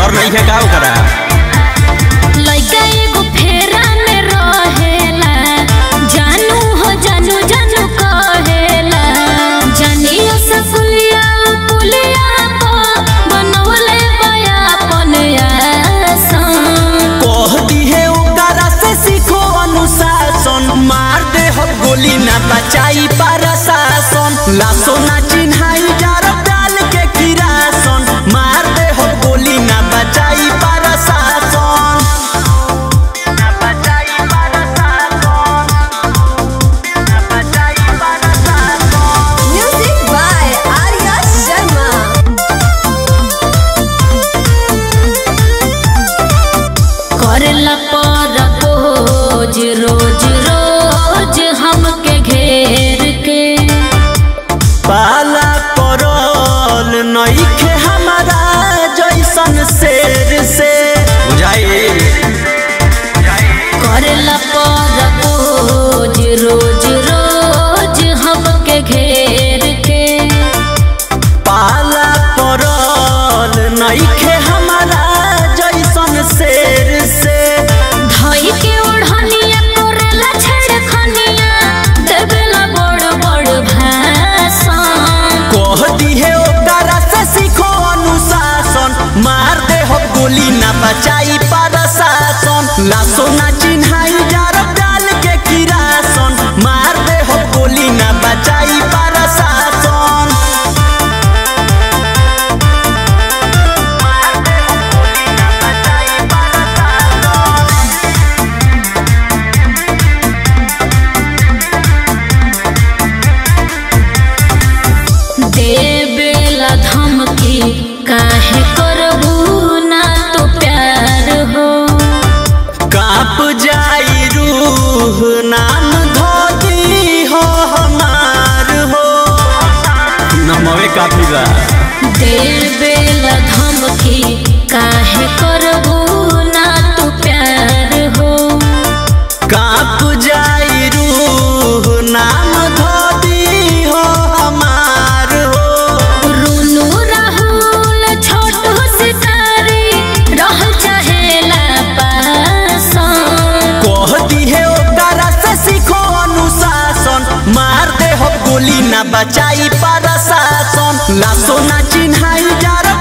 डर नहीं है का करा लइका एगो फेरा में रहेला जानू हो जानू जानू कहेला जानियो से पुलिया बनवले बया अपन आसन कह दी है ओकरा से सीखो अनुशासन मार दे हो गोली ना बचाई प्रशासन लाशो ना चिन्हाई जार डाल के किरासन मार दे हो गोली ना बचाई रोज रोज हमके घेर के पाला परल नइखे हमारा जैसन शेर से बुझाई करेला रोज रोज रोज हमके घेर के पाला परल नइखे हमारा जैसन शेर से धई के ओढ़निया करेला छेड़खनिया देवेला बड़ बड़ भाषण कह दी है ओकरा से सीखो अनुशासन मार दे हो गोली ना बचाई प्रशासन लाशो ना चिन्हाई जार डाल के किरासन मार दे हो गोली ना बचाई प्रशासन देवेला धमकी काहे करबू ना तो प्यार हो काप जाई रूह नाम धोती हो हमार हो नमवे काफी बा देवेला धमकी काहे करबू ना तो प्यार हो काप जाई रूह नाम धोती हो हमार हो रुनु राहुल छोटू सितारी रह चाहेला पासन कह दी है ओकरा से सीखो अनुशासन मार दे हो गोली ना बचाई प्रशासन लाशो ना चिन्हाई जार